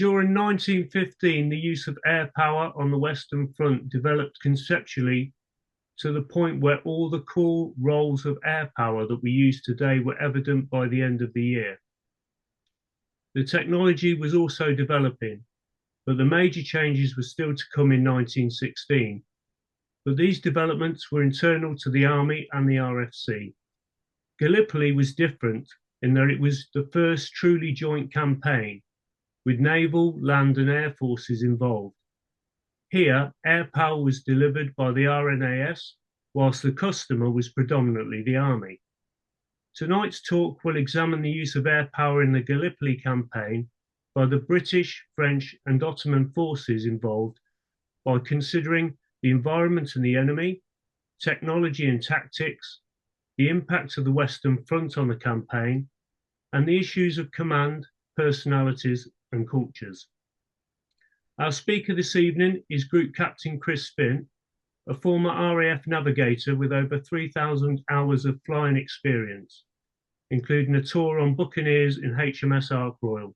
During 1915, the use of air power on the Western Front developed conceptually to the point where all the core roles of air power that we use today were evident by the end of the year. The technology was also developing, but the major changes were still to come in 1916. But these developments were internal to the Army and the RFC. Gallipoli was different in that it was the first truly joint campaign with naval, land, and air forces involved. Here, air power was delivered by the RNAS, whilst the customer was predominantly the Army. Tonight's talk will examine the use of air power in the Gallipoli campaign by the British, French, and Ottoman forces involved by considering the environment and the enemy, technology and tactics, the impact of the Western Front on the campaign, and the issues of command, personalities, and cultures. Our speaker this evening is Group Captain Chris Finn, a former RAF navigator with over 3,000 hours of flying experience, including a tour on Buccaneers in HMS Ark Royal.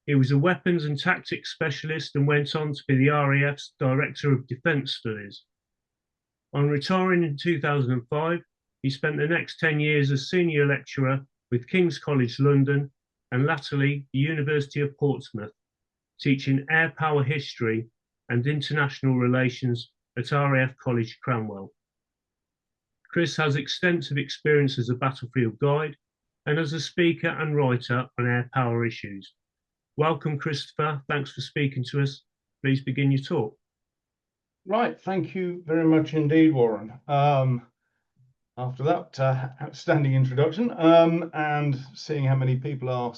He was a weapons and tactics specialist and went on to be the RAF's Director of Defence Studies. On retiring in 2005, he spent the next 10 years as senior lecturer with King's College London and latterly the University of Portsmouth, teaching air power history and international relations at RAF College Cranwell. Chris has extensive experience as a battlefield guide and as a speaker and writer on air power issues. Welcome, Christopher. Thanks for speaking to us. Please begin your talk. Right. Thank you very much indeed, Warren. After that outstanding introduction and seeing how many people are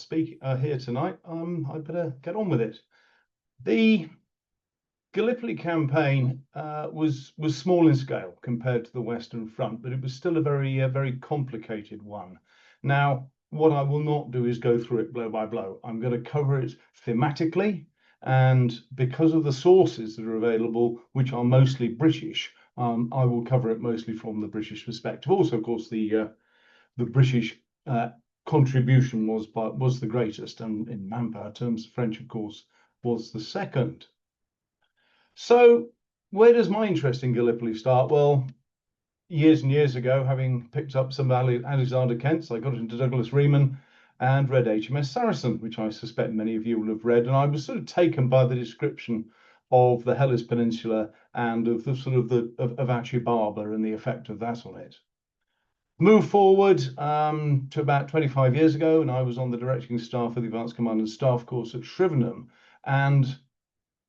here tonight, I better get on with it. The Gallipoli campaign was small in scale compared to the Western Front, but it was still a very complicated one. Now, what I will not do is go through it blow by blow. I'm going to cover it thematically, and because of the sources that are available, which are mostly British, I will cover it mostly from the British perspective. Also, of course, the British contribution was the greatest, and in manpower terms, the French, of course, was the second. So, where does my interest in Gallipoli start? Well, years and years ago, having picked up some Alexander Kents, I got into Douglas Reman and read HMS Saracen, which I suspect many of you will have read, and I was sort of taken by the description of the Helles Peninsula and of the sort of of Achi Baba and the effect of that on it. Move forward to about 25 years ago, and I was on the directing staff of the Advanced Command and Staff course at Shrivenham and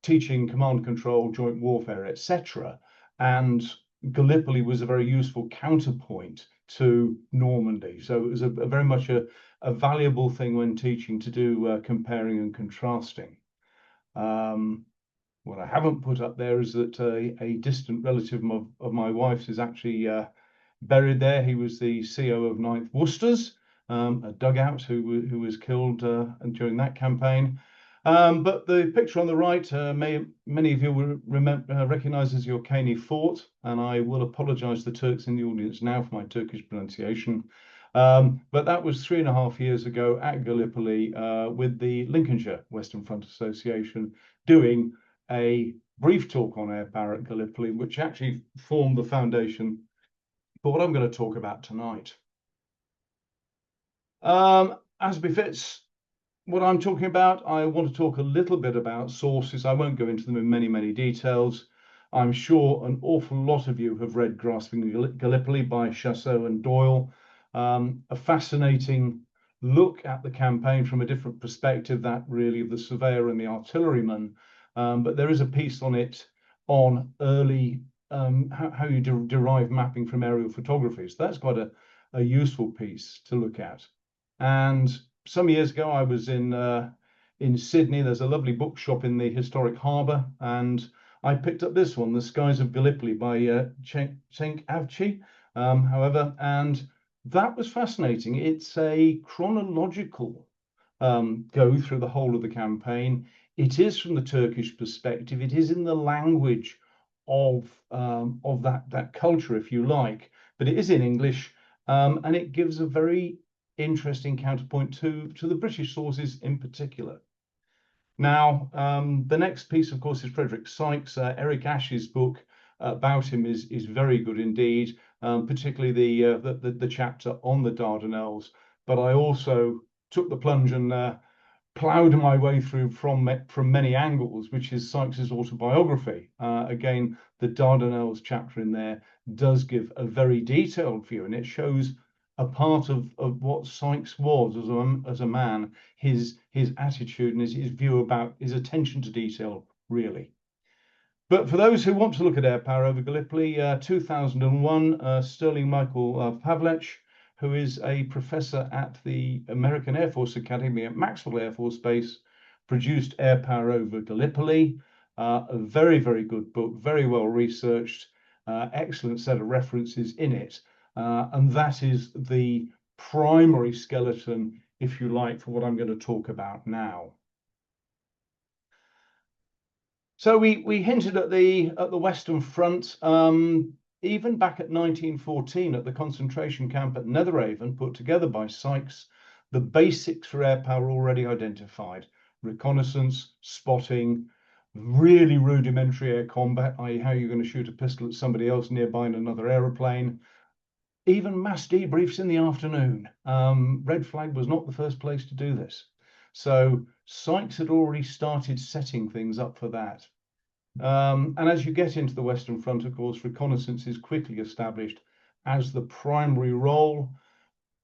teaching command control, joint warfare, etc. And Gallipoli was a very useful counterpoint to Normandy. So it was very much a valuable thing when teaching to do comparing and contrasting. What I haven't put up there is that a distant relative of my wife's is actually buried there. He was the CO of 9th Worcesters, a dugout who was killed during that campaign. But the picture on the right, many of you will recognize as your Caney Fort, and I will apologize to the Turks in the audience now for my Turkish pronunciation. But that was 3.5 years ago at Gallipoli with the Lincolnshire Western Front Association doing a brief talk on air power at Gallipoli, which actually formed the foundation for what I'm going to talk about tonight. As befits what I'm talking about, I want to talk a little bit about sources. I won't go into them in many details. I'm sure an awful lot of you have read Grasping Gallipoli by Chasseau and Doyle. A fascinating look at the campaign from a different perspective, that really of the surveyor and the artilleryman. But there is a piece on it on early how you derive mapping from aerial photography. So that's quite a useful piece to look at. And some years ago, I was in Sydney. There's a lovely bookshop in the historic harbour, and I picked up this one, The Skies of Gallipoli by Cenk Avci, however, and that was fascinating. It's a chronological go through the whole of the campaign. It is from the Turkish perspective. It is in the language of that culture, if you like, but it is in English, and it gives a very interesting counterpoint to the British sources in particular. Now, the next piece, of course, is Frederick Sykes. Eric Ash's book about him is very good indeed, particularly the chapter on the Dardanelles. But I also took the plunge and ploughed my way through from many angles, which is Sykes's autobiography. Again, the Dardanelles chapter in there does give a very detailed view, and it shows a part of what Sykes was as a man, his attitude and his view about his attention to detail, really. But for those who want to look at air power over Gallipoli, 2001, Sterling Michael Pavlech, who is a professor at the American Air Force Academy at Maxwell Air Force Base, produced Air Power over Gallipoli. A very, very good book, very well researched, excellent set of references in it. And that is the primary skeleton, if you like, for what I'm going to talk about now. So we hinted at the Western Front. Even back at 1914 at the concentration camp at Netheravon, put together by Sykes, the basics for air power already identified: reconnaissance, spotting, really rudimentary air combat, i.e. how you're going to shoot a pistol at somebody else nearby in another aeroplane, even mass debriefs in the afternoon. Red Flag was not the first place to do this. So Sykes had already started setting things up for that. And as you get into the Western Front, of course, reconnaissance is quickly established as the primary role.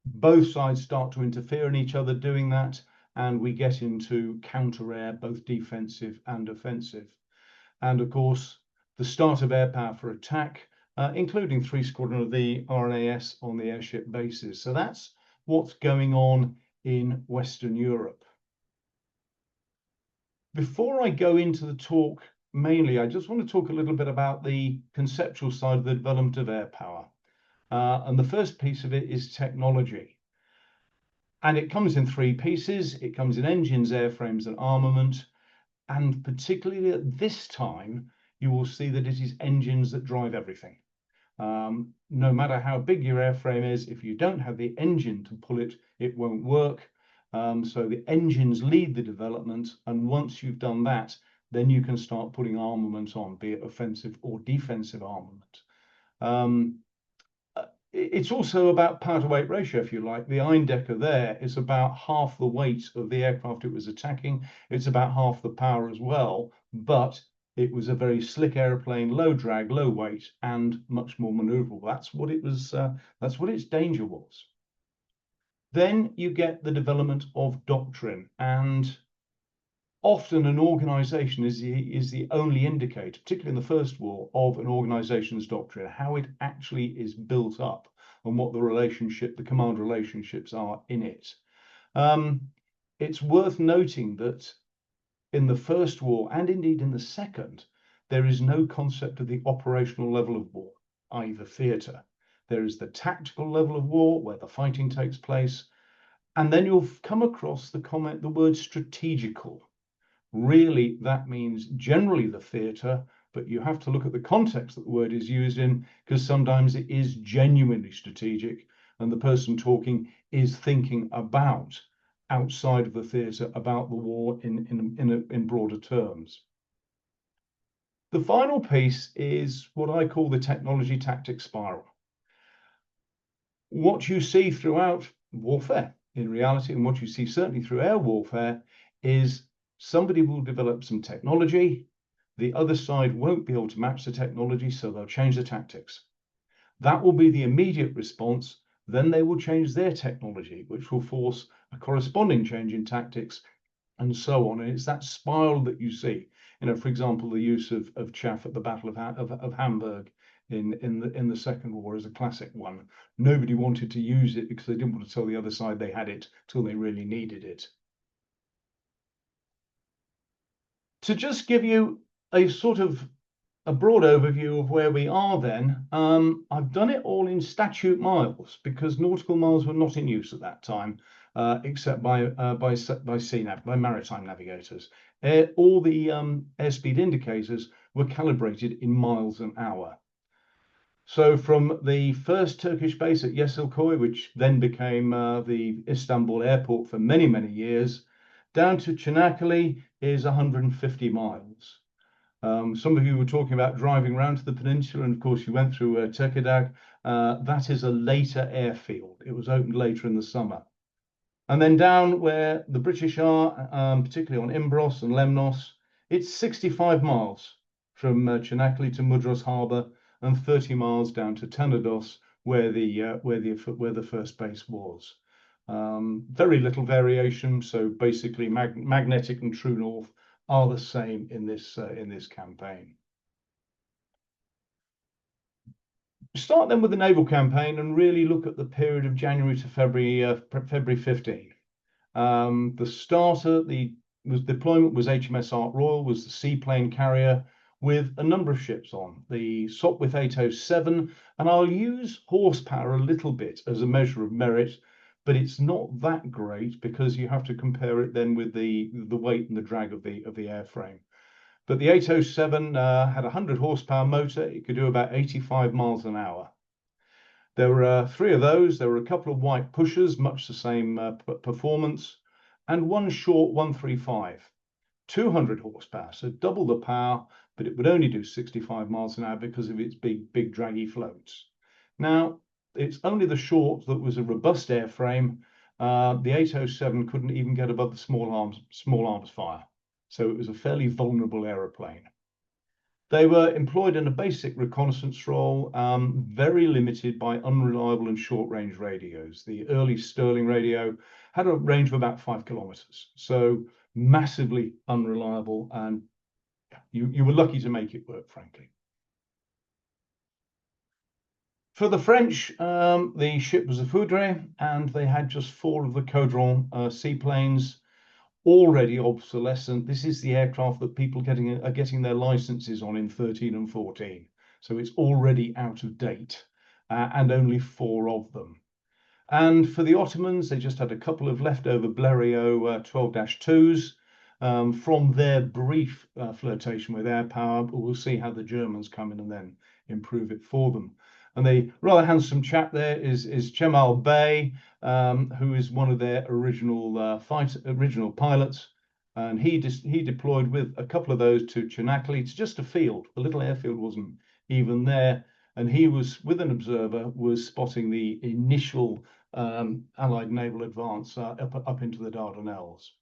Both sides start to interfere in each other doing that, and we get into counter-air, both defensive and offensive. And of course, the start of air power for attack, including 3 Squadron of the RNAS on the airship bases. So that's what's going on in Western Europe. Before I go into the talk, mainly, I just want to talk a little bit about the conceptual side of the development of air power. And the first piece of it is technology. And it comes in 3 pieces. It comes in engines, airframes, and armament. And particularly at this time, you will see that it is engines that drive everything. No matter how big your airframe is, if you don't have the engine to pull it, it won't work. So the engines lead the development. And once you've done that, then you can start putting armament on, be it offensive or defensive armament. It's also about power to weight ratio, if you like. The Eindecker there is about half the weight of the aircraft it was attacking. It's about half the power as well, but it was a very slick airplane, low drag, low weight, and much more maneuverable. That's what it was. That's what its danger was. Then you get the development of doctrine, and often an organization is the only indicator, particularly in the First War, of an organization's doctrine, how it actually is built up and what the command relationships are in it. It's worth noting that in the First War, and indeed in the Second, there is no concept of the operational level of war, i.e. the theatre. There is the tactical level of war, where the fighting takes place, and then you'll come across the word strategical. Really, that means generally the theatre, but you have to look at the context that the word is used in, because sometimes it is genuinely strategic, and the person talking is thinking about outside of the theatre, about the war in broader terms. The final piece is what I call the technology tactics spiral. What you see throughout warfare, in reality, and what you see certainly through air warfare, is somebody will develop some technology, the other side won't be able to match the technology, so they'll change the tactics. That will be the immediate response. Then they will change their technology, which will force a corresponding change in tactics, and so on. And it's that spiral that you see. For example, the use of chaff at the Battle of Hamburg in the Second War is a classic one. Nobody wanted to use it because they didn't want to tell the other side they had it till they really needed it. To just give you a sort of a broad overview of where we are then, I've done it all in statute miles because nautical miles were not in use at that time, except by maritime navigators. All the airspeed indicators were calibrated in miles an hour. So from the first Turkish base at Yeşilköy, which then became the Istanbul airport for many, many years, down to Çanakkale is 150 miles. Some of you were talking about driving around to the peninsula, and of course you went through Tekirdağ. That is a later airfield. It was opened later in the summer. And then down where the British are, particularly on Imbros and Lemnos, it's 65 miles from Çanakkale to Mudros Harbour and 30 miles down to Tenedos, where the first base was. Very little variation, so basically magnetic and true north are the same in this campaign. Start then with the naval campaign and really look at the period of January to February 15. The starter, deployment was HMS Ark Royal, was the seaplane carrier with a number of ships on. The Sopwith 807, and I'll use horsepower a little bit as a measure of merit, but it's not that great because you have to compare it then with the weight and the drag of the airframe. But the 807 had a 100 horsepower motor. It could do about 85 miles an hour. There were 3 of those. There were a couple of white pushers, much the same performance, and one short 135, 200 horsepower, so double the power, but it would only do 65 miles an hour because of its big draggy floats. Now, it's only the short that was a robust airframe. The 807 couldn't even get above the small arms fire. So it was a fairly vulnerable aeroplane. They were employed in a basic reconnaissance role, very limited by unreliable and short-range radios. The early Sterling radio had a range of about 5 kilometers, so massively unreliable, and you were lucky to make it work, frankly. For the French, the ship was a Foudre, and they had just 4 of the Caudron seaplanes, already obsolescent. This is the aircraft that people are getting their licenses on in 13 and 14. So it's already out of date, and only 4 of them. And for the Ottomans, they just had a couple of leftover Blériot 12-2s from their brief flirtation with air power, but we'll see how the Germans come in and then improve it for them. And the rather handsome chap there is Cemal Bey, who is one of their original pilots, and he deployed with a couple of those to Çanakkale. It's just a field. The little airfield wasn't even there, and he was with an observer, was spotting the initial Allied naval advance up into the Dardanelles.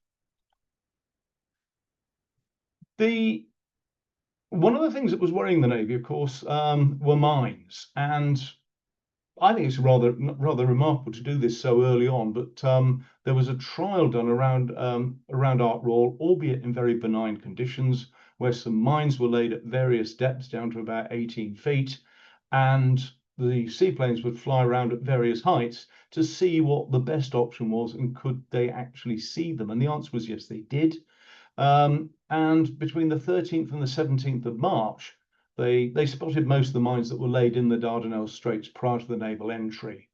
One of the things that was worrying the Navy, of course, were mines, and I think it's rather remarkable to do this so early on. But there was a trial done around Ark Royal, albeit in very benign conditions, where some mines were laid at various depths down to about 18 feet, and the seaplanes would fly around at various heights to see what the best option was and could they actually see them. And the answer was yes, they did. And between the 13th and the 17th of March, they spotted most of the mines that were laid in the Dardanelles Straits prior to the naval entry.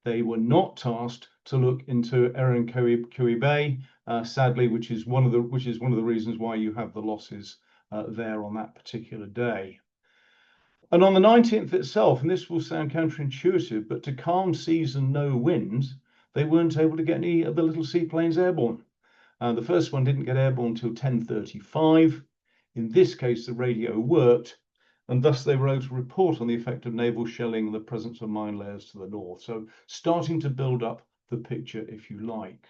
They were not tasked to look into Erin Kui Bay, sadly, which is one of the reasons why you have the losses there on that particular day. And on the 19th itself, and this will sound counterintuitive, but to calm seas and no wind, they weren't able to get any of the little seaplanes airborne. The first one didn't get airborne until 10:35. In this case, the radio worked, and thus they were able to report on the effect of naval shelling and the presence of mine layers to the north. So starting to build up the picture, if you like.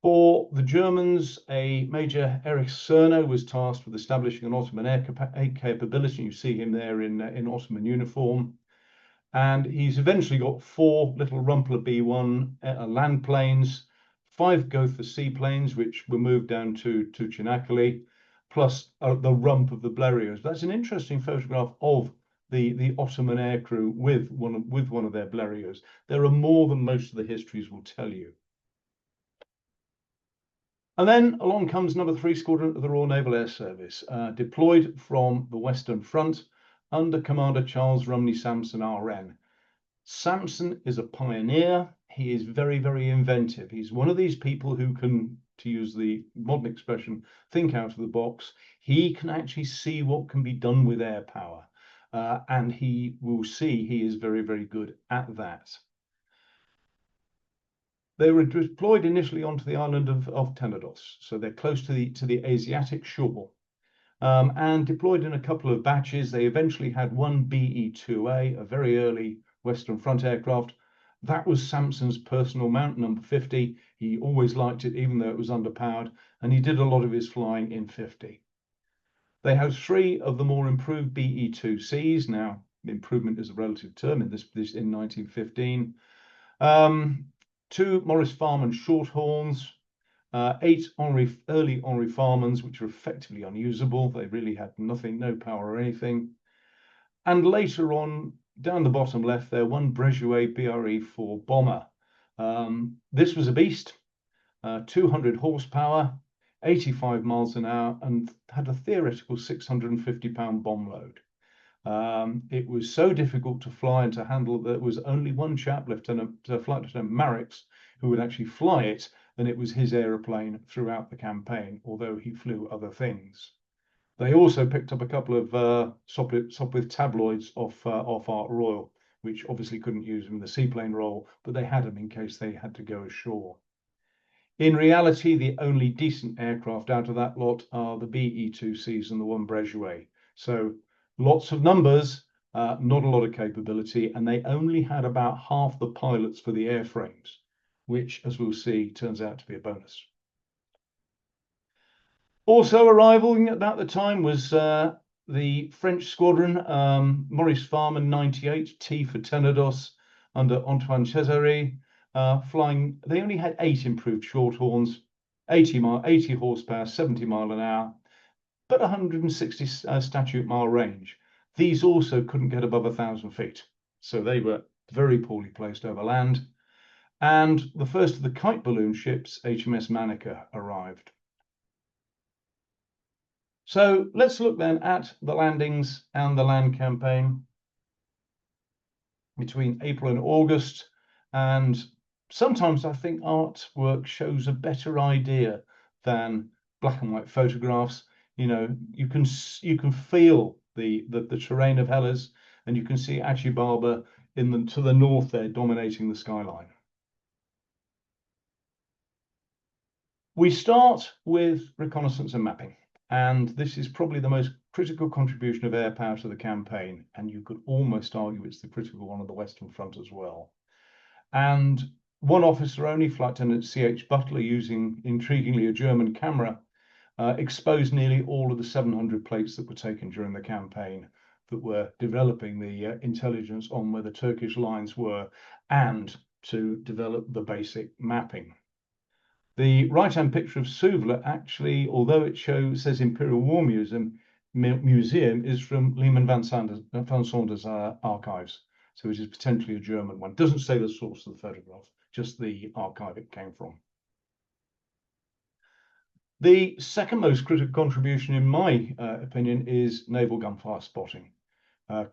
For the Germans, a Major Erich Cerno was tasked with establishing an Ottoman air capability. You see him there in Ottoman uniform. And he's eventually got 4 little Rumpler B-1 land planes, 5 Gotha seaplanes, which were moved down to Çanakkale, plus the rump of the Blériots. That's an interesting photograph of the Ottoman aircrew with one of their Blériots. There are more than most of the histories will tell you. And then along comes number 3 Squadron of the Royal Naval Air Service, deployed from the Western Front under Commander Charles Rumney Sampson, RN. Sampson is a pioneer. He is very, very inventive. He's one of these people who can, to use the modern expression, think out of the box. He can actually see what can be done with air power. And he will see he is very, very good at that. They were deployed initially onto the island of Tenedos, so they're close to the Asiatic shore, and deployed in a couple of batches. They eventually had one BE-2A, a very early Western Front aircraft. That was Sampson's personal mount, number 50. He always liked it, even though it was underpowered, and he did a lot of his flying in 50. They had 3 of the more improved BE-2Cs. Now, improvement is a relative term in this in 1915. 2 Morris Farman Shorthorns, 8 early Henri Farmans, which were effectively unusable. They really had nothing, no power or anything. And later on, down the bottom left there, 1 Breguet BRE-4 bomber. This was a beast, 200 horsepower, 85 miles an hour, and had a theoretical 650-pound bomb load. It was so difficult to fly and to handle that there was only one chap, Flight Lieutenant Marix, who would actually fly it, and it was his aeroplane throughout the campaign, although he flew other things. They also picked up a couple of Sopwith tabloids off Ark Royal, which obviously couldn't use them in the seaplane role, but they had them in case they had to go ashore. In reality, the only decent aircraft out of that lot are the BE-2Cs and the 1 Breguet. So lots of numbers, not a lot of capability, and they only had about half the pilots for the airframes, which, as we'll see, turns out to be a bonus. Also arriving at about the time was the French squadron, Maurice Farman 98, T for Tenedos, under Antoine Césarée, flying. They only had 8 improved Shorthorns, 80 horsepower, 70 mile an hour, but 160 statute mile range. These also couldn't get above 1,000 feet, so they were very poorly placed over land. And the first of the kite balloon ships, HMS Manica, arrived. So let's look then at the landings and the land campaign between April and August. And sometimes I think artwork shows a better idea than black and white photographs. You know, you can feel the terrain of Hellas, and you can see Achi Baba to the north there dominating the skyline. We start with reconnaissance and mapping. And this is probably the most critical contribution of air power to the campaign. And you could almost argue it's the critical one on the Western Front as well. And one officer only, Flight Lieutenant C.H. Butler, using intriguingly a German camera, exposed nearly all of the 700 plates that were taken during the campaign that were developing the intelligence on where the Turkish lines were and to develop the basic mapping. The right-hand picture of Suvla actually, although it says Imperial War Museum, is from Lehman van Sonder's archives. So it is potentially a German one. It doesn't say the source of the photograph, just the archive it came from. The second most critical contribution, in my opinion, is naval gunfire spotting,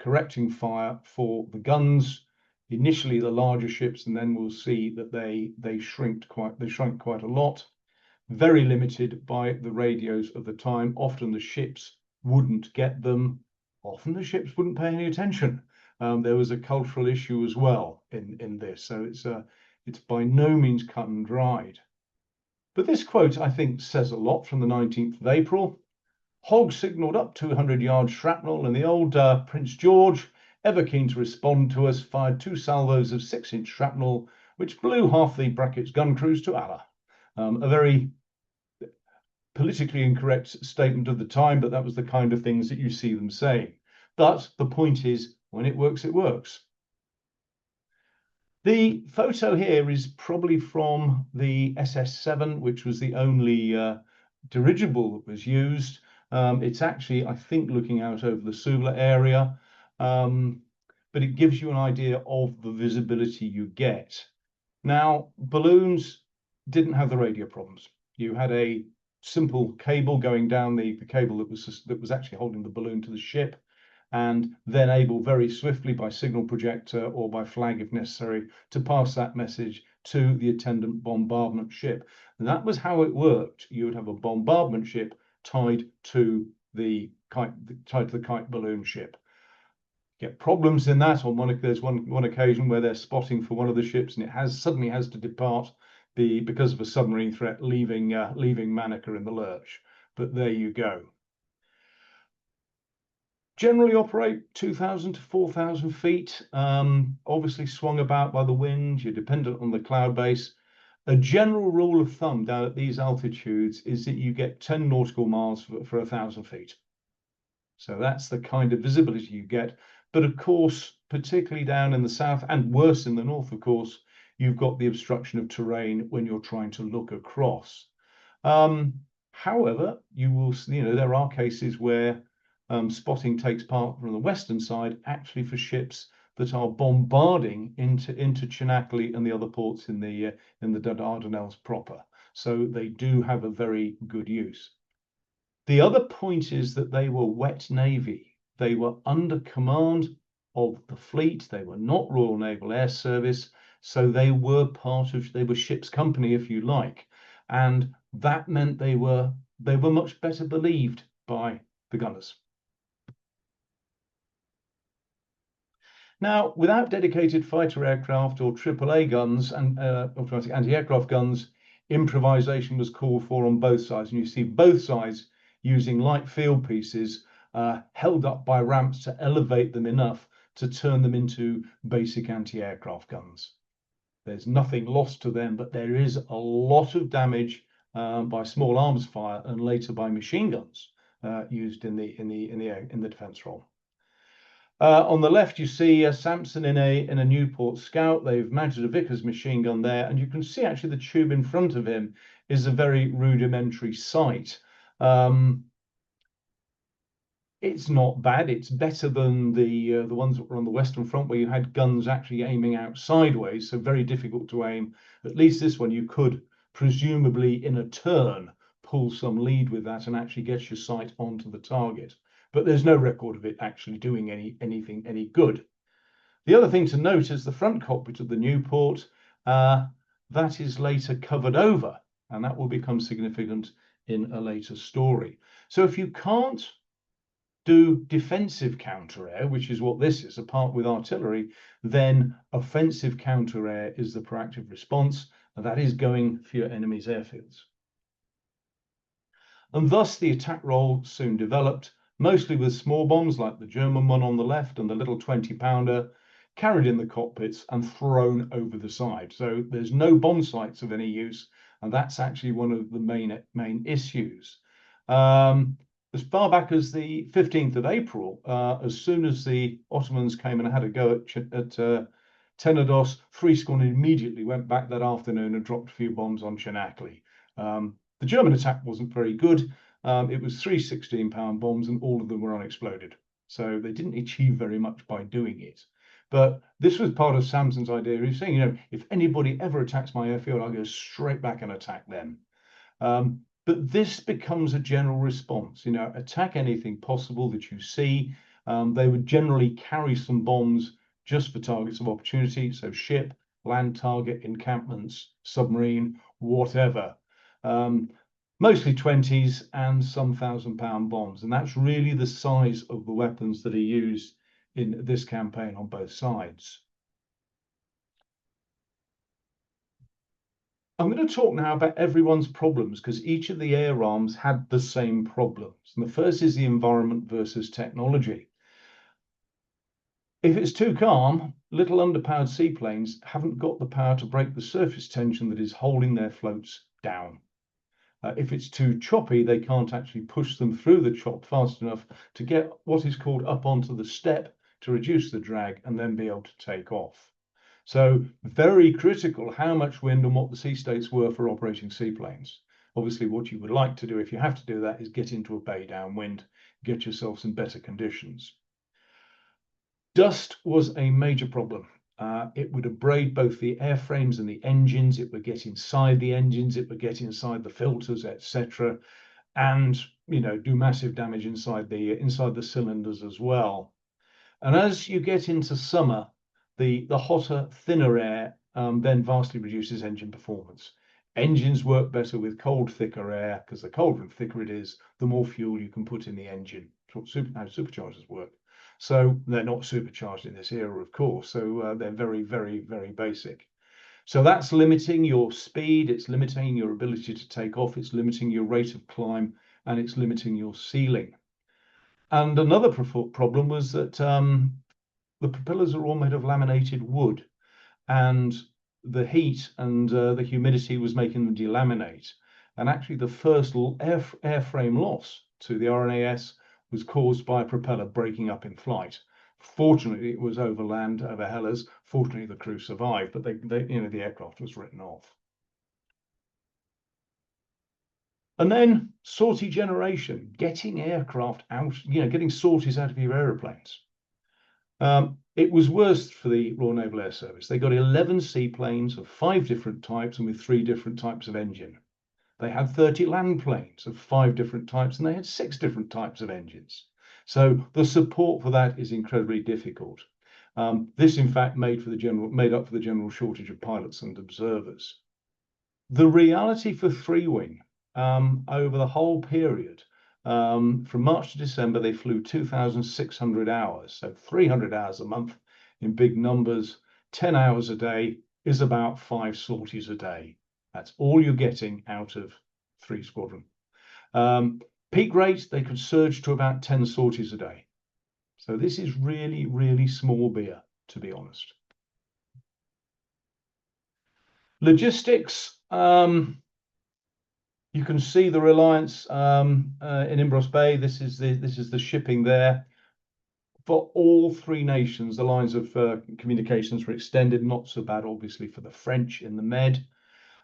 correcting fire for the guns. Initially the larger ships, and then we'll see that they shrunk quite a lot. Very limited by the radios of the time. Often the ships wouldn't get them. Often the ships wouldn't pay any attention. There was a cultural issue as well in this, so it's by no means cut and dried. But this quote, I think, says a lot from the 19th of April. Hogg signalled up 200 yards shrapnel, and the old Prince George, ever keen to respond to us, fired 2 salvos of 6-inch shrapnel, which blew half the Brackett's gun crews to Allah. A very politically incorrect statement of the time, but that was the kind of things that you see them saying. But the point is, when it works, it works. The photo here is probably from the SS7, which was the only dirigible that was used. It's actually, I think, looking out over the Suvla area. But it gives you an idea of the visibility you get. Now, balloons didn't have the radio problems. You had a simple cable going down the cable that was actually holding the balloon to the ship, and then able very swiftly by signal projector or by flag if necessary to pass that message to the attendant bombardment ship. And that was how it worked. You would have a bombardment ship tied to the kite balloon ship. Get problems in that. There's one occasion where they're spotting for one of the ships and it suddenly has to depart because of a submarine threat, leaving Manukau in the lurch. But there you go. Generally operate 2,000 to 4,000 feet. Obviously swung about by the wind. You're dependent on the cloud base. A general rule of thumb down at these altitudes is that you get 10 nautical miles for 1,000 feet. So that's the kind of visibility you get. But of course, particularly down in the south and worse in the north, of course, you've got the obstruction of terrain when you're trying to look across. However, there are cases where spotting takes part from the western side, actually for ships that are bombarding into Conakry and the other ports in the Dardanelles proper. So they do have a very good use. The other point is that they were wet navy. They were under command of the fleet. They were not Royal Naval Air Service, so they were ship's company, if you like, and that meant they were much better believed by the gunners. Now, without dedicated fighter aircraft or AAA guns and automatic anti-aircraft guns, improvisation was called for on both sides. And you see both sides using light field pieces held up by ramps to elevate them enough to turn them into basic anti-aircraft guns. There's nothing lost to them, but there is a lot of damage by small arms fire and later by machine guns used in the defence role. On the left, you see Samson in a Newport Scout. They've mounted a Vickers machine gun there, and you can see actually the tube in front of him is a very rudimentary sight. It's not bad. It's better than the ones that were on the Western Front, where you had guns actually aiming out sideways, so very difficult to aim. At least this one, you could presumably in a turn pull some lead with that and actually get your sight onto the target. But there's no record of it actually doing anything any good. The other thing to note is the front cockpit of the Newport. That is later covered over, and that will become significant in a later story. So if you can't do defensive counter-air, which is what this is, apart with artillery, then offensive counter-air is the proactive response, and that is going for your enemy's airfields. And thus the attack role soon developed, mostly with small bombs like the German one on the left and the little 20-pounder carried in the cockpits and thrown over the side. So there's no bomb sights of any use, and that's actually one of the main issues. As far back as the 15th of April, as soon as the Ottomans came and had a go at Tenedos, FRAeS immediately went back that afternoon and dropped a few bombs on Conakry. The German attack wasn't very good. It was 3 16-pound bombs and all of them were unexploded. So they didn't achieve very much by doing it. But this was part of Samson's idea. He was saying, if anybody ever attacks my airfield, I'll go straight back and attack them. But this becomes a general response, attack anything possible that you see. They would generally carry some bombs just for targets of opportunity. So ship, land target, encampments, submarine, whatever. Mostly 20s and some 1,000-pound bombs. And that's really the size of the weapons that are used in this campaign on both sides. I'm going to talk now about everyone's problems because each of the air arms had the same problems. And the first is the environment versus technology. If it's too calm, little underpowered seaplanes haven't got the power to break the surface tension that is holding their floats down. If it's too choppy, they can't actually push them through the chop fast enough to get what is called up onto the step to reduce the drag and then be able to take off. So very critical how much wind and what the sea states were for operating seaplanes. Obviously, what you would like to do if you have to do that is get into a bay downwind, get yourself some better conditions. Dust was a major problem. It would abrade both the airframes and the engines. It would get inside the engines. It would get inside the filters, etc., and do massive damage inside the cylinders as well. And as you get into summer, the hotter, thinner air then vastly reduces engine performance. Engines work better with cold, thicker air because the colder and thicker it is, the more fuel you can put in the engine. That's how superchargers work. So they're not supercharged in this era, of course. So they're very, very, very basic. So that's limiting your speed, it's limiting your ability to take off, it's limiting your rate of climb, and it's limiting your ceiling. And another problem was that the propellers are all made of laminated wood, and the heat and the humidity was making them delaminate. And actually, the first airframe loss to the RNAS was caused by a propeller breaking up in flight. Fortunately, it was over land, over Hellers. Fortunately, the crew survived, but the aircraft was written off. And then sortie generation, getting aircraft out, getting sorties out of your aeroplanes. It was worse for the Royal Naval Air Service. They got 11 seaplanes of 5 different types and with 3 different types of engine. They had 30 land planes of 5 different types, and they had 6 different types of engines. So the support for that is incredibly difficult. This, in fact, made up for the general shortage of pilots and observers. The reality for three-wing over the whole period, from March to December, they flew 2,600 hours, so 300 hours a month in big numbers. 10 hours a day is about 5 sorties a day. That's all you're getting out of 3 Squadron. Peak rate, they could surge to about 10 sorties a day. So this is really, really small beer, to be honest. Logistics, you can see the reliance in Imbros Bay. This is the shipping there. For all 3 nations, the lines of communications were extended, not so bad, obviously, for the French in the Med.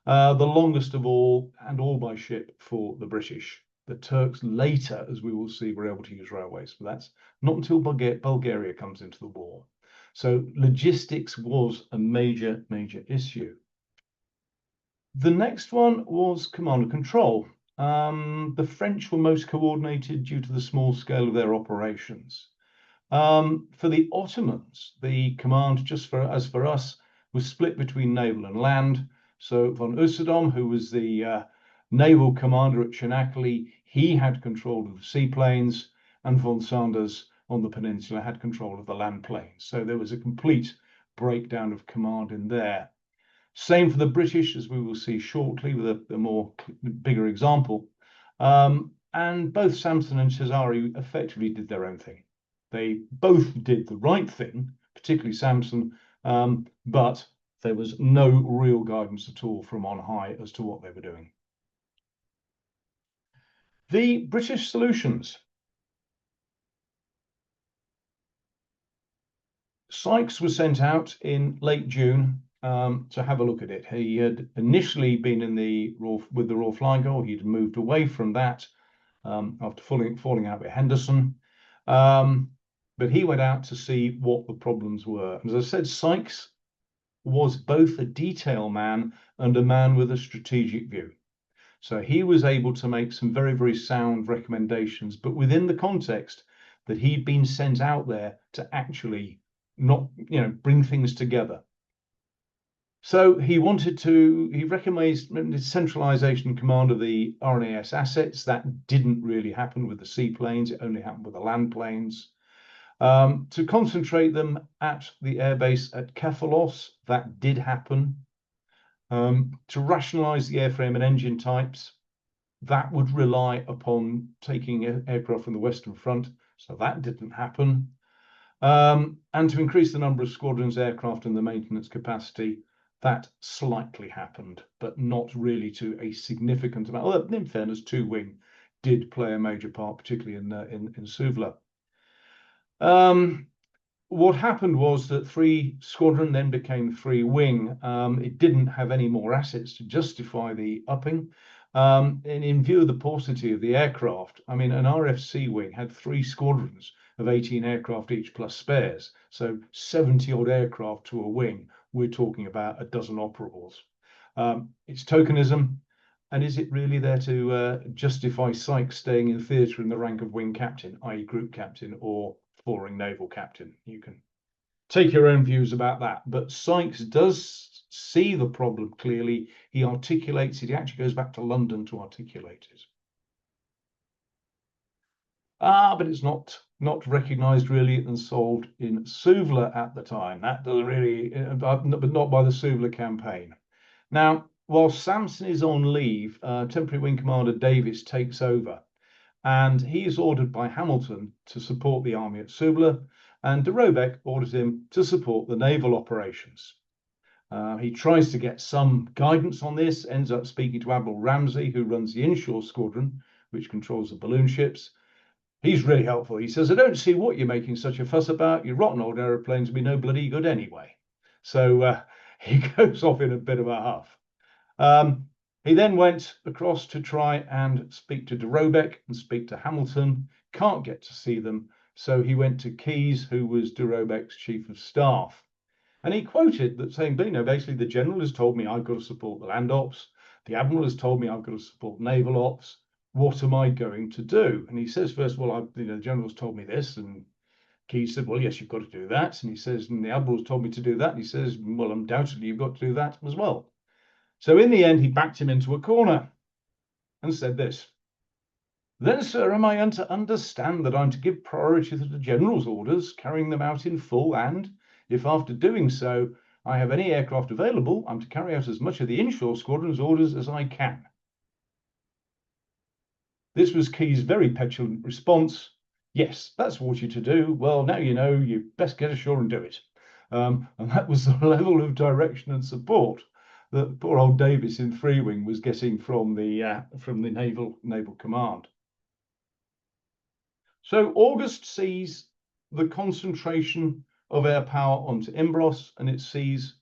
The longest of all, and all by ship, for the British. The Turks later, as we will see, were able to use railways, but that's not until Bulgaria comes into the war. So logistics was a major, major issue. The next one was command and control. The French were most coordinated due to the small scale of their operations. For the Ottomans, the command, as for us, was split between naval and land. So von Usedom, who was the naval commander at Çanakkale, he had control of the seaplanes, and von Sanders on the peninsula had control of the land planes. So there was a complete breakdown of command in there. Same for the British, as we will see shortly with a bigger example. And both Samson and Cesare effectively did their own thing. They both did the right thing, particularly Samson, but there was no real guidance at all from on high as to what they were doing. The British solutions. Sykes was sent out in late June to have a look at it. He had initially been with the Royal Flying Corps. He'd moved away from that after falling out with Henderson. But he went out to see what the problems were. And as I said, Sykes was both a detail man and a man with a strategic view. So he was able to make some very, very sound recommendations, but within the context that he'd been sent out there to actually bring things together. So he recommended centralization and command of the RNAS assets. That didn't really happen with the seaplanes. It only happened with the land planes. To concentrate them at the airbase at Kephalos, that did happen. To rationalize the airframe and engine types, that would rely upon taking aircraft from the Western Front, so that didn't happen. And to increase the number of squadrons, aircraft, and the maintenance capacity, that slightly happened, but not really to a significant amount. Although, in fairness, 2-wing did play a major part, particularly in Suvla. What happened was that 3 Squadron then became 3-wing. It didn't have any more assets to justify the upping. And in view of the paucity of the aircraft, I mean, an RFC wing had 3 squadrons of 18 aircraft each plus spares. So 70 odd aircraft to a wing. We're talking about a dozen operables. It's tokenism. And is it really there to justify Sykes staying in theatre in the rank of wing captain, i.e. group captain, or foreign naval captain? You can take your own views about that. But Sykes does see the problem clearly. He articulates it. He actually goes back to London to articulate it. But it's not recognised really and solved in Suvla at the time. That doesn't really, but not by the Suvla campaign. Now, while Sampson is on leave, temporary wing commander Davis takes over, and he is ordered by Hamilton to support the army at Suvla, and de Robeck orders him to support the naval operations. He tries to get some guidance on this, ends up speaking to Admiral Ramsey, who runs the inshore squadron, which controls the balloon ships. He's really helpful. He says, I don't see what you're making such a fuss about. Your rotten old aeroplanes will be no bloody good anyway. So he goes off in a bit of a huff. He then went across to try and speak to de Robeck and speak to Hamilton. Can't get to see them. So he went to Keyes, who was de Robeck's chief of staff. And he quoted that saying, basically, the general has told me I've got to support the land ops. The admiral has told me I've got to support naval ops. What am I going to do? And he says, first of all, the general's told me this. And Keyes said, well, yes, you've got to do that. And he says, and the admiral's told me to do that. And he says, well, undoubtedly, you've got to do that as well. So in the end, he backed him into a corner and said this. Then, sir, am I to understand that I'm to give priority to the general's orders, carrying them out in full, and if after doing so I have any aircraft available, I'm to carry out as much of the inshore squadron's orders as I can? This was Keyes' very petulant response. Yes, that's what you're to do. Well, now you know, you best get ashore and do it. And that was the level of direction and support that poor old Davis in Three Wing was getting from the naval command. So August sees the concentration of air power onto Imbros, and it sees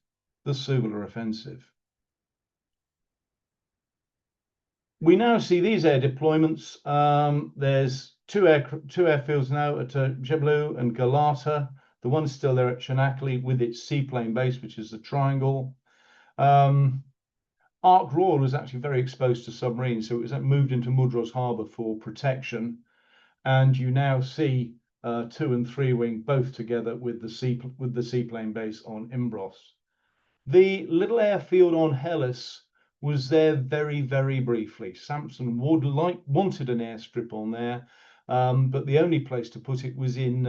the Suvla offensive. We now see these air deployments. There's two airfields now at Jebelu and Galata. The one's still there at Chanakli with its seaplane base, which is the Triangle. Ark Royal was actually very exposed to submarines, so it was moved into Mudros Harbour for protection. And you now see 2 and 3 wing both together with the seaplane base on Imbros. The little airfield on Helles was there very, very briefly. Sampson wanted an airstrip on there, but the only place to put it was in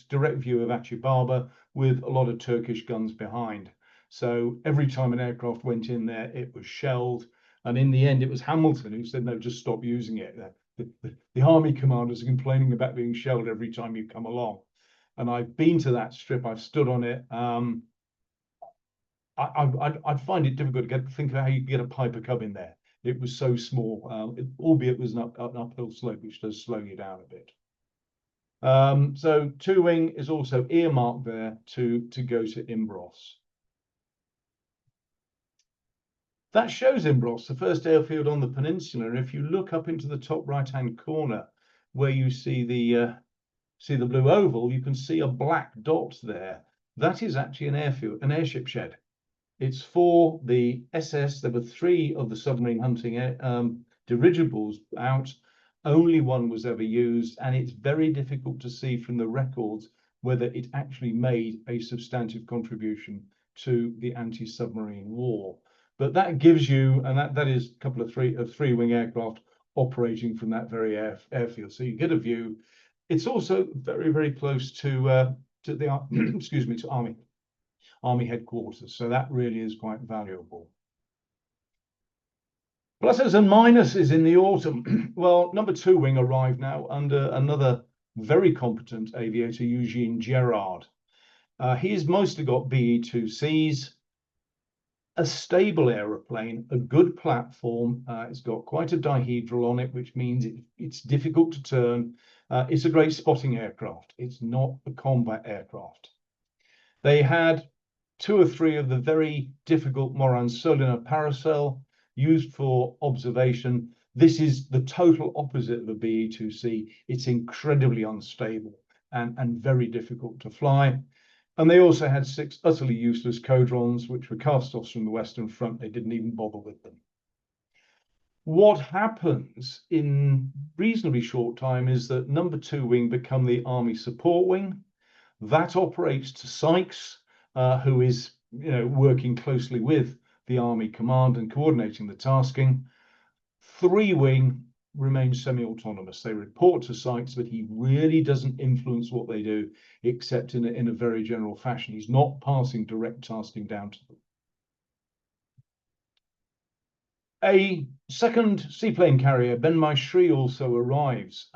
direct view of Acıbaba with a lot of Turkish guns behind. So every time an aircraft went in there, it was shelled. And in the end, it was Hamilton who said, no, just stop using it. The army commanders are complaining about being shelled every time you come along. And I've been to that strip, I've stood on it. I'd find it difficult to think of how you get a Piper Cub in there. It was so small, albeit it was an uphill slope, which does slow you down a bit. So 2 wing is also earmarked there to go to Imbros. That shows Imbros, the first airfield on the peninsula. And if you look up into the top right-hand corner where you see the blue oval, you can see a black dot there. That is actually an airfield, an airship shed. It's for the SS. There were 3 of the submarine hunting dirigibles out. Only one was ever used, and it's very difficult to see from the records whether it actually made a substantive contribution to the anti-submarine war. But that gives you, and that is a couple of 3 wing aircraft operating from that very airfield. So you get a view. It's also very, very close to the excuse me, to Army headquarters. So that really is quite valuable. Pluses and minuses in the autumn. Well, number 2 wing arrived now under another very competent aviator, Eugene Gerard. He's mostly got BE-2Cs. A stable aeroplane, a good platform. It's got quite a dihedral on it, which means it's difficult to turn. It's a great spotting aircraft. It's not a combat aircraft. They had 2 or 3 of the very difficult Moran-Solina Paracel used for observation. This is the total opposite of a BE-2C. It's incredibly unstable and very difficult to fly. And they also had 6 utterly useless Codrons, which were cast-offs from the Western Front. They didn't even bother with them. What happens in reasonably short time is that number 2 wing become the Army support wing. That operates to Sykes, who is working closely with the Army command and coordinating the tasking. 3 wing remains semi-autonomous. They report to sites, but he really doesn't influence what they do, except in a very general fashion. He's not passing direct tasking down to them. A second seaplane carrier, Ben-my-Shri, also arrives.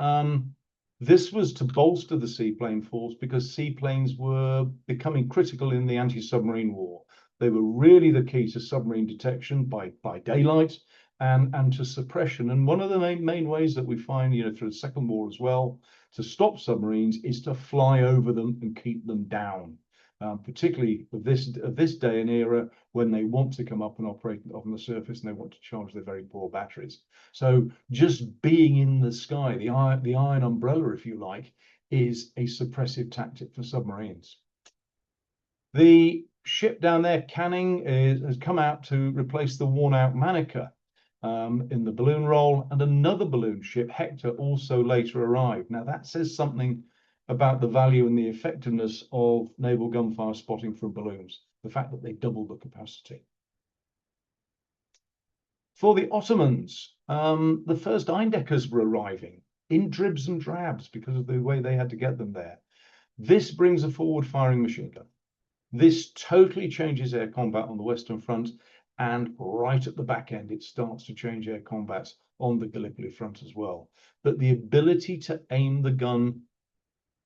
This was to bolster the seaplane force because seaplanes were becoming critical in the anti-submarine war. They were really the key to submarine detection by daylight and to suppression. And one of the main ways that we find, through the Second War as well, to stop submarines is to fly over them and keep them down. Particularly of this day and era, when they want to come up and operate on the surface and they want to charge their very poor batteries. So just being in the sky, the iron umbrella, if you like, is a suppressive tactic for submarines. The ship down there, Canning, has come out to replace the worn-out Manica in the balloon role, and another balloon ship, Hector, also later arrived. Now that says something about the value and the effectiveness of naval gunfire spotting from balloons, the fact that they doubled the capacity. For the Ottomans, the first Eindeckers were arriving in dribs and drabs because of the way they had to get them there. This brings a forward-firing machine gun. This totally changes air combat on the Western Front, and right at the back end, it starts to change air combat on the Gallipoli front as well. But the ability to aim the gun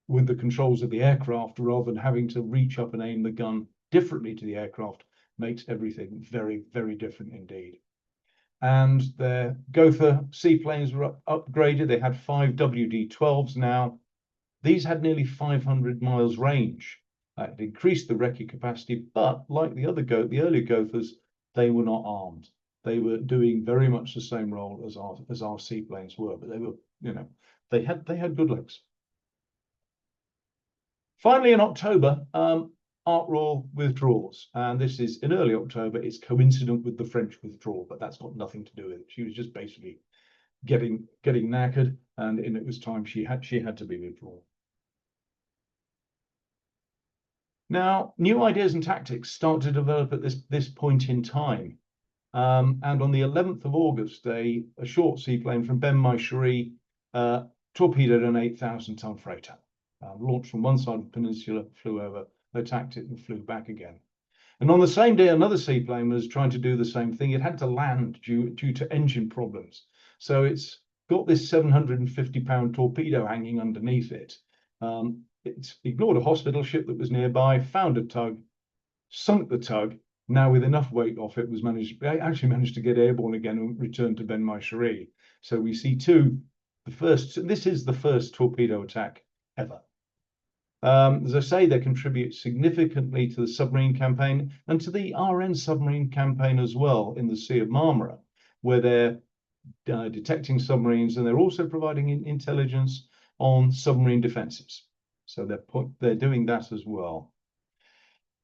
with the controls of the aircraft rather than having to reach up and aim the gun differently to the aircraft makes everything very, very different indeed. And their Gotha seaplanes were upgraded. They had 5 WD-12s now. These had nearly 500 miles range. It increased the recce capacity, but like the earlier Gothas, they were not armed. They were doing very much the same role as our seaplanes were, but they were, they had good legs. Finally, in October, Art Royal withdraws, and this is in early October. It's coincident with the French withdrawal, but that's got nothing to do with it. She was just basically getting knackered, and it was time she had to be withdrawn. Now, new ideas and tactics start to develop at this point in time, and on the 11th of August, a short seaplane from Ben-my-Shri torpedoed an 8,000-ton freighter. Launched from one side of the peninsula, flew over, attacked it, and flew back again. And on the same day, another seaplane was trying to do the same thing. It had to land due to engine problems. So it's got this 750-pound torpedo hanging underneath it. It ignored a hospital ship that was nearby, found a tug, sunk the tug. Now, with enough weight off it, actually managed to get airborne again and return to Ben-my-Shri. So we see this is the first torpedo attack ever. As I say, they contribute significantly to the submarine campaign and to the RN submarine campaign as well in the Sea of Marmara, where they're detecting submarines, and they're also providing intelligence on submarine defenses. So they're doing that as well.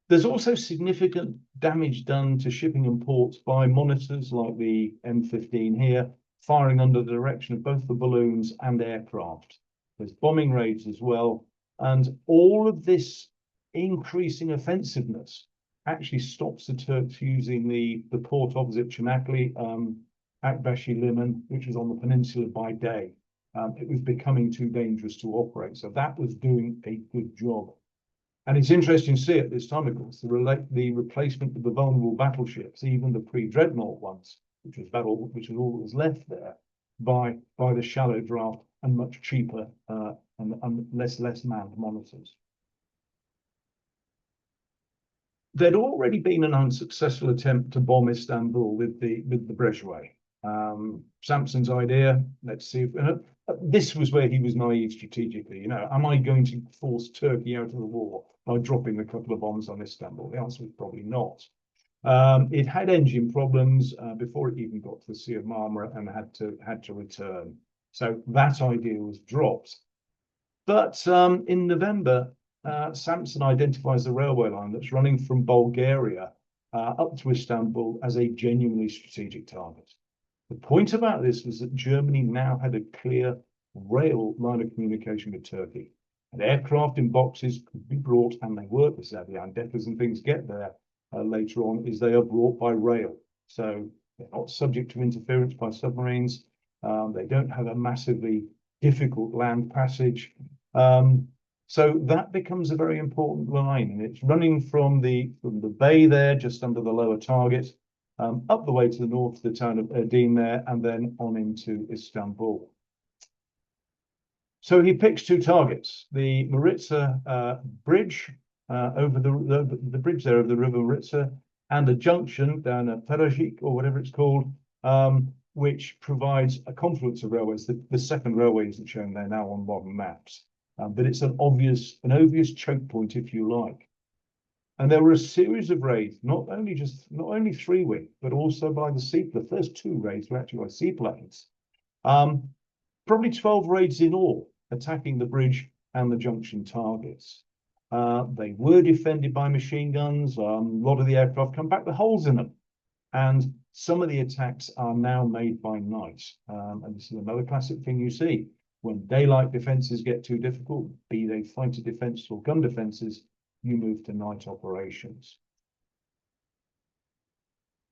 There's also significant damage done to shipping and ports by monitors like the M15 here, firing under the direction of both the balloons and aircraft. There's bombing raids as well. And all of this increasing offensiveness actually stops the Turks using the port opposite Çanakkale, Akbashi Liman, which was on the peninsula by day. It was becoming too dangerous to operate. So that was doing a good job. And it's interesting to see at this time, of course, the replacement of the vulnerable battleships, even the pre-dreadnought ones, which was all that was left there, by the shallow draft and much cheaper and less manned monitors. There'd already been an unsuccessful attempt to bomb Istanbul with the Brezhway. Sampson's idea, let's see if this was where he was naive strategically. Am I going to force Turkey out of the war by dropping a couple of bombs on Istanbul? The answer was probably not. It had engine problems before it even got to the Sea of Marmara and had to return. So that idea was dropped. But in November, Sampson identifies the railway line that's running from Bulgaria up to Istanbul as a genuinely strategic target. The point about this was that Germany now had a clear rail line of communication with Turkey. And aircraft in boxes could be brought, and they work with the Eindeckers and things get there later on, is they are brought by rail. So they're not subject to interference by submarines. They don't have a massively difficult land passage. So that becomes a very important line, and it's running from the bay there, just under the lower target, up the way to the north to the town of Erdin there, and then on into Istanbul. So he picks two targets: the Maritsa bridge over the bridge there over the river Maritsa, and a junction down at Perajik, or whatever it's called, which provides a confluence of railways. The second railway isn't shown there now on modern maps, but it's an obvious choke point, if you like. And there were a series of raids, not only three-wing, but also by the sea. The first two raids were actually by seaplanes. Probably 12 raids in all, attacking the bridge and the junction targets. They were defended by machine guns. A lot of the aircraft come back with holes in them. And some of the attacks are now made by night. And this is another classic thing you see. When daylight defenses get too difficult, be they fighter defenses or gun defenses, you move to night operations.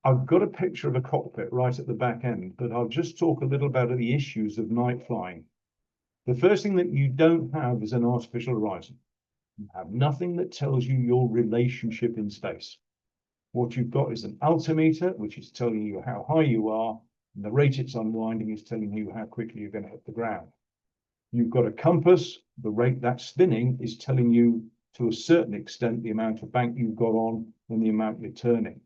I've got a picture of a cockpit right at the back end, but I'll just talk a little about the issues of night flying. The first thing that you don't have is an artificial horizon. You have nothing that tells you your relationship in space. What you've got is an altimeter, which is telling you how high you are, and the rate it's unwinding is telling you how quickly you're going to hit the ground. You've got a compass. The rate that's spinning is telling you, to a certain extent, the amount of bank you've got on and the amount you're turning.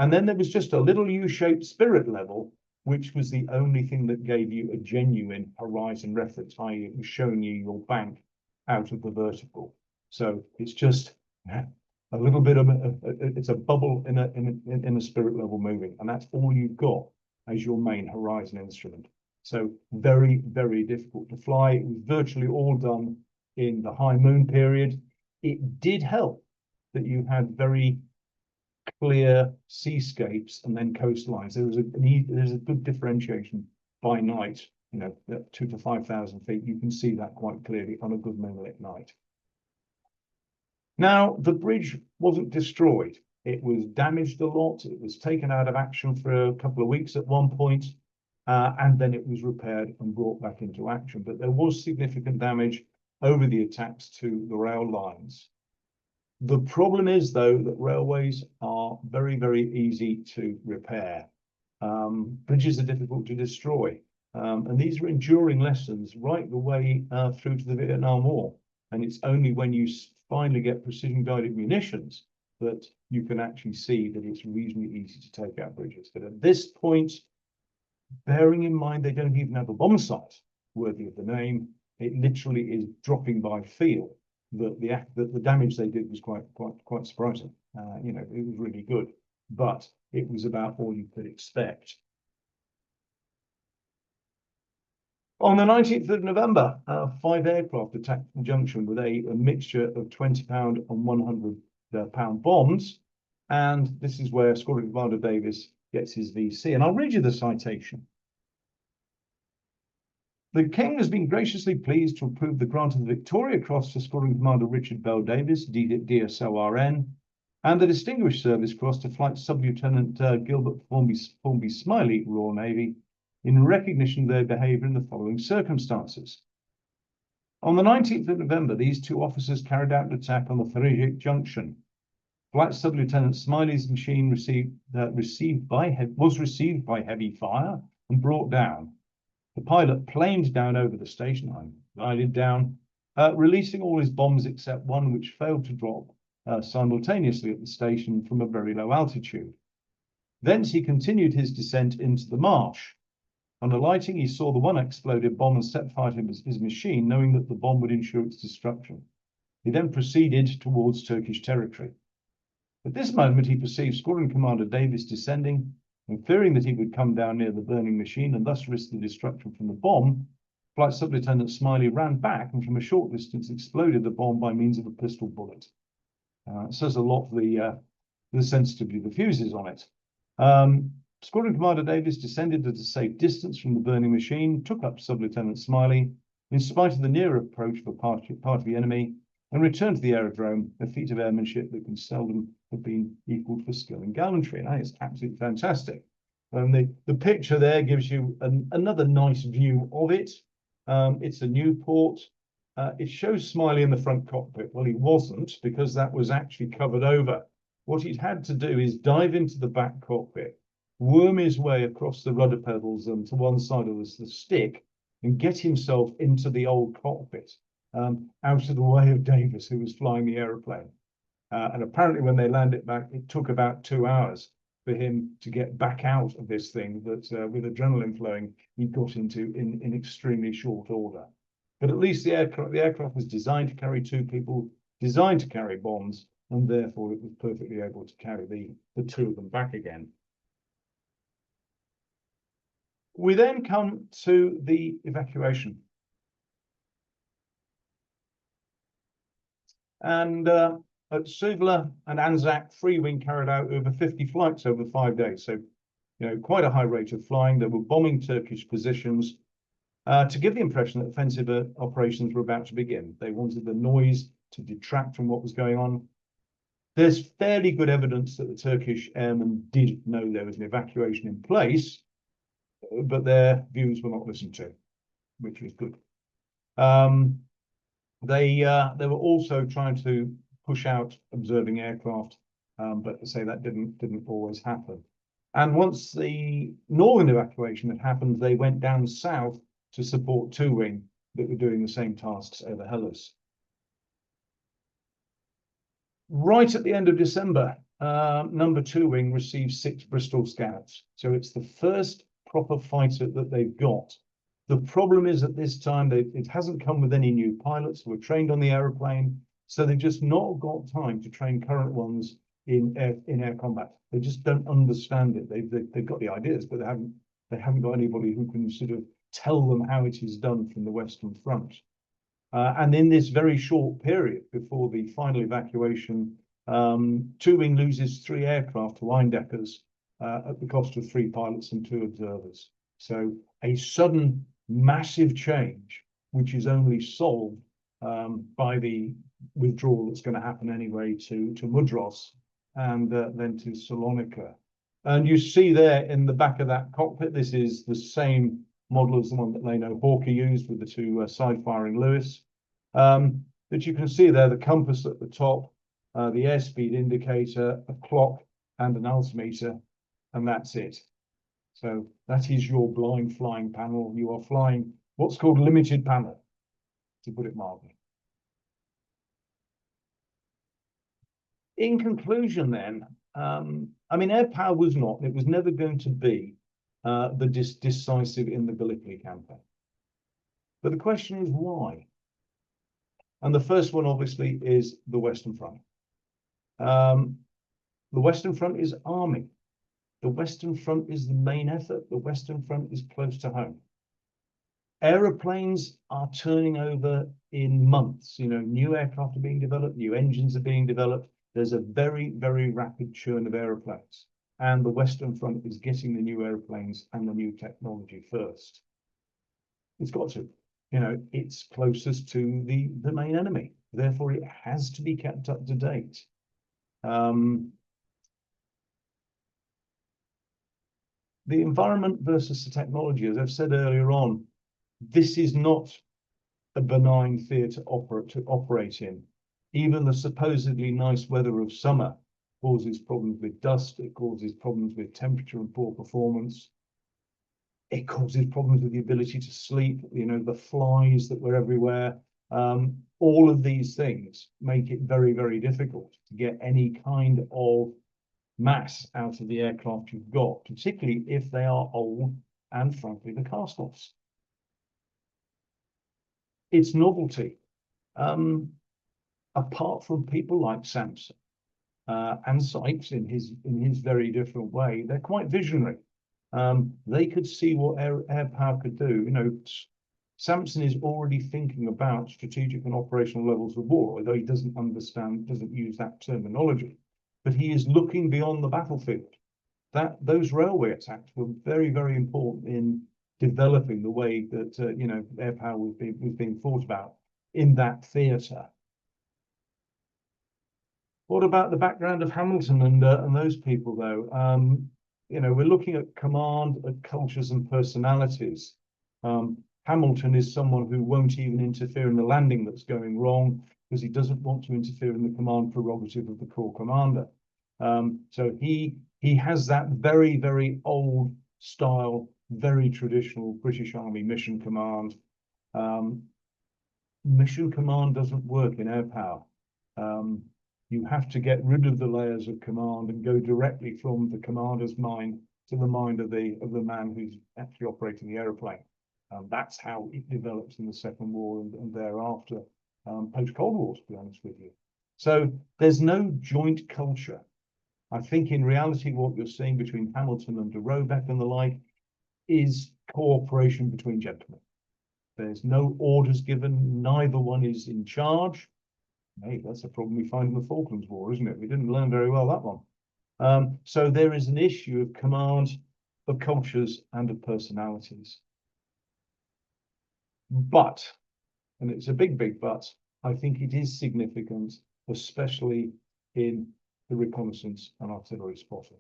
And then there was just a little U-shaped spirit level, which was the only thing that gave you a genuine horizon reference, i.e. it was showing you your bank out of the vertical. So it's just a little bit of it's a bubble in a spirit level moving, and that's all you've got as your main horizon instrument. So very, very difficult to fly. It was virtually all done in the high moon period. It did help that you had very clear seascapes and then coastlines. There's a good differentiation by night. You know, at 2,000 to 5,000 feet, you can see that quite clearly on a good moonlit night. Now, the bridge wasn't destroyed. It was damaged a lot. It was taken out of action for a couple of weeks at one point, and then it was repaired and brought back into action. But there was significant damage over the attacks to the rail lines. The problem is, though, that railways are very, very easy to repair. Bridges are difficult to destroy. And these are enduring lessons right the way through to the Vietnam War. And it's only when you finally get precision-guided munitions that you can actually see that it's reasonably easy to take out bridges. But at this point, bearing in mind they don't even have a bomb sight worthy of the name, it literally is dropping by feel. That the damage they did was quite surprising. You know, it was really good, but it was about all you could expect. On the 19th of November, 5 aircraft attacked the junction with a mixture of 20-pound and 100-pound bombs, and this is where Squadron Commander Davis gets his VC. And I'll read you the citation. The King has been graciously pleased to approve the grant of the Victoria Cross to Squadron Commander Richard Bell Davis, DSORN, and the Distinguished Service Cross to Flight Sub-Lieutenant Gilbert Formby Smiley, Royal Navy, in recognition of their behaviour in the following circumstances. On the 19th of November, these two officers carried out an attack on the Perajik Junction. Flight Sub-Lieutenant Smiley's machine was received by heavy fire and brought down. The pilot planed down over the station line, glided down, releasing all his bombs except one which failed to drop simultaneously at the station from a very low altitude. Thence he continued his descent into the marsh. On alighting, he saw the one exploded bomb and set fire to his machine, knowing that the bomb would ensure its destruction. He then proceeded towards Turkish territory. At this moment, he perceived Squadron Commander Davis descending, and fearing that he would come down near the burning machine and thus risk the destruction from the bomb, Flight Sub-Lieutenant Smiley ran back and from a short distance exploded the bomb by means of a pistol bullet. It says a lot for the sensitivity of the fuses on it. Squadron Commander Davis descended at a safe distance from the burning machine, took up Sub-Lieutenant Smiley, in spite of the near approach of a part of the enemy, and returned to the aerodrome, a feat of airmanship that can seldom have been equaled for skill and gallantry. And that is absolutely fantastic. And the picture there gives you another nice view of it. It's a Newport. It shows Smiley in the front cockpit. Well, he wasn't, because that was actually covered over. What he'd had to do is dive into the back cockpit, worm his way across the rudder pedals and to one side of the stick, and get himself into the old cockpit, out of the way of Davis, who was flying the aeroplane. And apparently when they landed back, it took about 2 hours for him to get back out of this thing that, with adrenaline flowing, he got into in extremely short order. But at least the aircraft was designed to carry 2 people, designed to carry bombs, and therefore it was perfectly able to carry the 2 of them back again. We then come to the evacuation. And at Suvla and Anzac, Free Wing carried out over 50 flights over 5 days. So, quite a high rate of flying. They were bombing Turkish positions to give the impression that offensive operations were about to begin. They wanted the noise to detract from what was going on. There's fairly good evidence that the Turkish airmen did know there was an evacuation in place, but their views were not listened to, which was good. They were also trying to push out observing aircraft, but to say that didn't always happen. And once the northern evacuation had happened, they went down south to support 2 Wing that were doing the same tasks over Hellas. Right at the end of December, number 2 Wing received 6 Bristol Scouts. So it's the first proper fighter that they've got. The problem is at this time, it hasn't come with any new pilots who were trained on the aeroplane. So they've just not got time to train current ones in air combat. They just don't understand it. They've got the ideas, but they haven't got anybody who can sort of tell them how it is done from the Western Front. And in this very short period before the final evacuation, 2 Wing loses 3 aircraft to Eindeckers at the cost of 3 pilots and 2 observers. So a sudden massive change, which is only solved by the withdrawal that's going to happen anyway to Mudros and then to Salonika. And you see there in the back of that cockpit, this is the same model as the one that Leno Hawker used with the 2 side-firing Lewis. But you can see there the compass at the top, the airspeed indicator, a clock, and an altimeter, and that's it. So that is your blind flying panel. You are flying what's called limited panel, to put it mildly. In conclusion then, I mean, air power was not, it was never going to be the decisive in the Gallipoli campaign. But the question is why? And the first one obviously is the Western Front. The Western Front is army. The Western Front is the main effort. The Western Front is close to home. Aeroplanes are turning over in months. New aircraft are being developed, new engines are being developed. There's a very, very rapid churn of aeroplanes. And the Western Front is getting the new aeroplanes and the new technology first. It's got to. It's closest to the main enemy. Therefore, it has to be kept up to date. The environment versus the technology, as I've said earlier on, this is not a benign theatre to operate in. Even the supposedly nice weather of summer causes problems with dust. It causes problems with temperature and poor performance. It causes problems with the ability to sleep, the flies that were everywhere. All of these things make it very, very difficult to get any kind of mass out of the aircraft you've got, particularly if they are old and, frankly, the cast-offs. It's novelty. Apart from people like Sampson and Sykes in his very different way, they're quite visionary. They could see what air power could do. Sampson is already thinking about strategic and operational levels of war, although he doesn't use that terminology. But he is looking beyond the battlefield. Those railway attacks were very, very important in developing the way that air power was being thought about in that theatre. What about the background of Hamilton and those people, though? you know, we're looking at command, at cultures and personalities. Hamilton is someone who won't even interfere in the landing that's going wrong because he doesn't want to interfere in the command prerogative of the corps commander. So he has that very, very old style, very traditional British Army mission command. Mission command doesn't work in air power. You have to get rid of the layers of command and go directly from the commander's mind to the mind of the man who's actually operating the aeroplane. That's how it develops in the Second War and thereafter, post-Cold War, to be honest with you. So there's no joint culture. I think in reality, what you're seeing between Hamilton and de Robeck and the like is cooperation between gentlemen. There's no orders given. Neither one is in charge. Hey, that's a problem we find in the Falklands War, isn't it? We didn't learn very well that one. So there is an issue of command, of cultures, and of personalities. But, and it's a big, big but, I think it is significant, especially in the reconnaissance and artillery spotting.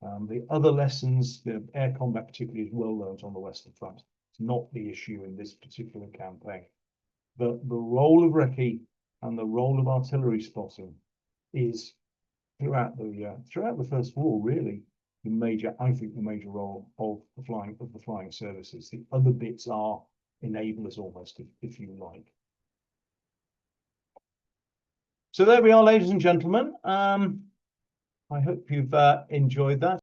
The other lessons, the air combat particularly, is well learned on the Western Front. It's not the issue in this particular campaign. But the role of recce and the role of artillery spotting is throughout the First War, really, the major role of the flying services. The other bits are enablers almost, if you like. So there we are, ladies and gentlemen. I hope you've enjoyed that.